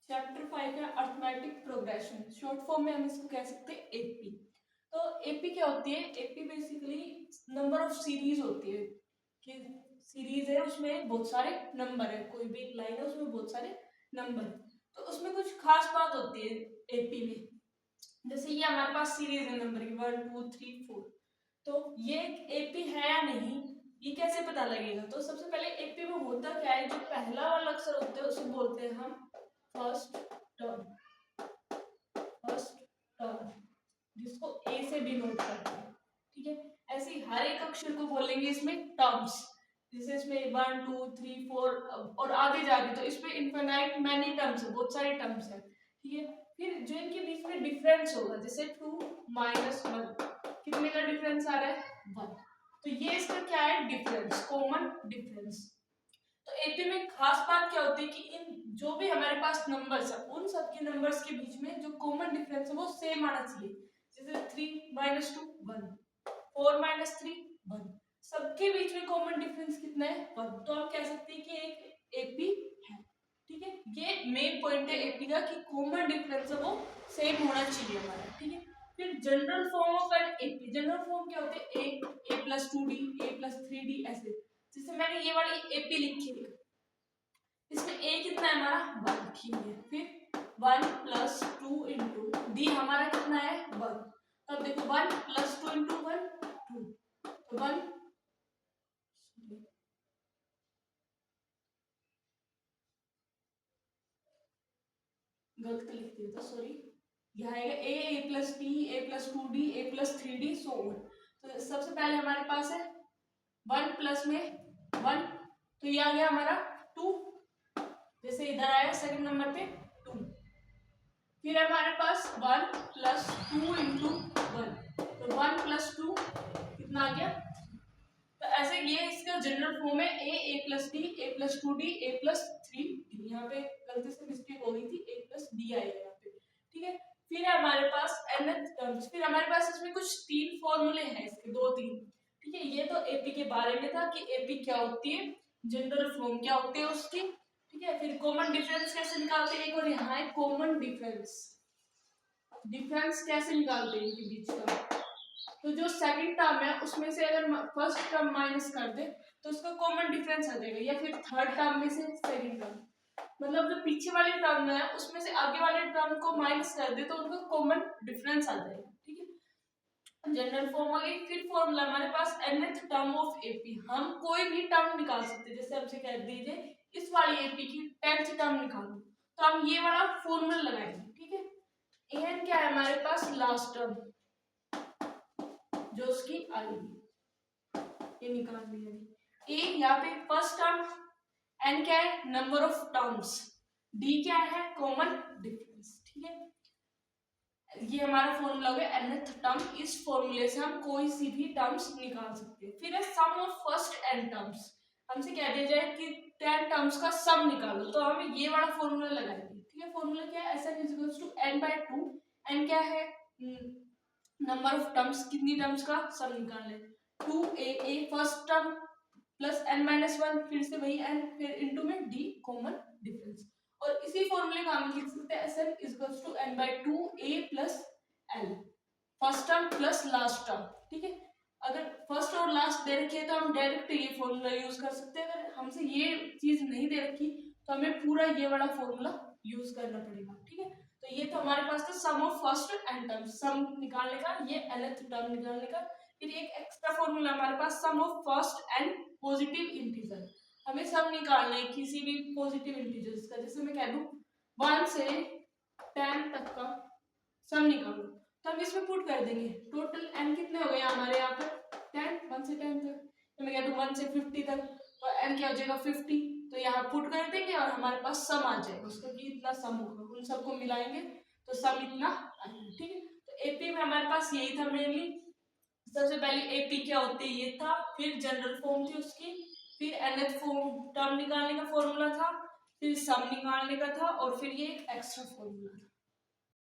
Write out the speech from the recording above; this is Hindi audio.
चैप्टर 5 है अर्थमेटिक प्रोग्रेशन, शॉर्ट फॉर्म में हम इसको कह सकते हैं एपी। तो एपी क्या होती है? AP basically number of series होती है कि सीरीज है उसमें बहुत सारे नंबर है, कोई भी एक लाइन है उसमें बहुत सारे नंबर, तो उसमें कुछ खास बात होती है एपी में। जैसे ये हमारे पास सीरीज है नंबर की 1 2 3 4, तो ये एपी है या नहीं ये कैसे पता लगेगा? तो सबसे पहले एपी में होता क्या है, जो पहला वाला अक्षर होता है उसे बोलते हैं हम फर्स्ट टर्म, जिसको ए से डिनोट करते हैं। ठीक है, ऐसे ही हर एक अक्षर को बोलेंगे इसमें टर्म्स, जैसे इसमें 1 2 3 4 और आगे जाके तो इसमें इनफिनाइट मैनी टर्म्स है, बहुत सारे टर्म्स है। ठीक है, फिर जो इनके बीच में डिफरेंस होगा, जैसे 2 -1 कितने का डिफरेंस आ रहा है? 1, तो ये इसका क्या है? Difference, common difference. तो एपी में खास बात क्या होती है कि इन जो भी हमारे पास नंबर्स है उन सबके नंबर्स के बीच में जो कॉमन डिफरेंस है वो सेम आना चाहिए। जैसे 3 -2 1, 4 -3 1, सबके बीच में कॉमन डिफरेंस कितना है? 1, तो आप कह सकते हैं कि एक एपी है। ठीक है, ये मेन पॉइंट है एपी का कि कॉमन डिफरेंस है वो सेम होना चाहिए हमारा। ठीक है, फिर general form of an AP, general form क्या होते हैं? a + 2d a + 3d, ऐसे। जैसे मैंने ये वाली एपी लिखी है, इसमें a कितना है हमारा? 1 लिखिए, फिर 1 + 2 इंटू डी हमारा कितना है? 1। तब देखो 1 + 2 इंटू 1 2, तो 1 गलत लिख दिया था, सॉरी। यह आएगा a + b a + 2d a + 3d so on. तो सबसे पहले हमारे पास है 1 प्लस में 1, तो ये आ गया हमारा 2, जैसे इधर आया सेकंड नंबर पे 2। फिर हमारे पास 1 + 2 इंटू 1, तो 1 + 2 कितना आ गया? तो ऐसे ये इसका जनरल फॉर्म है a + d a + 2d a + 3d। यहाँ पे गलती से मिस्टेक हो गई थी, a + d आएगा यहाँ पे। ठीक है, फिर हमारे पास nth टर्म्स, फिर हमारे पास इसमें कुछ 3 फॉर्मूले हैं इसके, 2-3। ठीक है, ये तो एपी के बारे में था कि एपी क्या होती है, जनरल फॉर्म क्या होती है उसकी। ठीक है, फिर कॉमन डिफरेंस कैसे निकालते हैं, एक और यहाँ है कॉमन डिफरेंस। डिफरेंस कैसे निकालते हैं इनके बीच का? तो जो सेकंड टर्म है उसमें से अगर फर्स्ट टर्म माइनस कर दे तो उसका कॉमन डिफरेंस आ जाएगा, या फिर थर्ड टर्म में से सेकंड टर्म, मतलब जो पीछे वाले टर्म है उसमें से आगे वाले टर्म को माइनस कर दे तो उनका कॉमन डिफरेंस आ जाएगा। ठीक है, जनरल फॉर्म हो गई। फिर फॉर्मूला हमारे पास nth टर्म ऑफ एपी, हम कोई भी टर्म निकाल सकते हैं। जैसे हमसे कह दीजिए इस वाली एपी की 10th टर्म निकालो, तो हम ये वाला फॉर्मूला लगाएंगे। ठीक है, एन क्या है हमारे पास? लास्ट टर्म जो उसकी आएगी, ये निकाल लिया। ए यहाँ पे फर्स्ट टर्म, एन क्या है? नंबर ऑफ टर्म्स, डी क्या है? Common difference. ठीक है, ये हमारा फॉर्मूला हो गया nth टर्म। इस फॉर्मूले से हम कोई सी भी टर्म्स निकाल सकते हैं। फिर है सम ऑफ फर्स्ट n टर्म्स, हमसे कह दिया जाए कि 10 टर्म्स का सम निकालो, तो हम ये वाला फॉर्मूला लगाएंगे। ठीक है, फॉर्मूला क्या है? Sn = n/2। n क्या है? नंबर ऑफ टर्म्स, कितनी टर्म्स का सम निकालना है? 2a first term plus n-1, फिर से वही n, फिर इनटू में d कॉमन डिफरेंस। और इसी फॉर्मूले का हम लिख सकते हैं Sn = n/2a + l, first term plus last term. ठीक है, अगर फर्स्ट और लास्ट दे रखी है तो हम डायरेक्ट ये फॉर्मूला यूज कर सकते हैं। अगर हमसे ये चीज नहीं दे रखी तो हमें पूरा ये वाला फॉर्मूला यूज करना पड़ेगा। ठीक है, तो ये तो हमारे पास था सम ऑफ फर्स्ट एंड टर्म, सम निकालने का, ये nth टर्म निकालने का। फिर एक एक्स्ट्रा फॉर्मूला हमारे पास sum of first and positive integer, हमें सम निकालना है किसी भी पॉजिटिव इंटीजर्स का। जैसे मैं कह दूं 1 से 10 तक का सम निकालो, तो हम इसमें पुट कर देंगे। टोटल n कितने हो गए हमारे यहाँ पर? 10, 1 से 10 तक। तो मैं कह दूं 1 से 50 तक, तो n क्या हो जाएगा? 50। तो यहाँ पुट कर देंगे और हमारे पास सम आ जाएगा उसका कि इतना सम होगा, उन सबको मिलाएंगे तो सम इतना आएगा। ठीक है, तो एपी में हमारे पास यही था मेनली। सबसे पहले एपी क्या होती है ये था, फिर जनरल फॉर्म थी उसकी, फिर nth फॉर्म टर्म निकालने का फॉर्मूला था, फिर सम निकालने का था, और फिर ये एक एक्स्ट्रा फॉर्मूला था।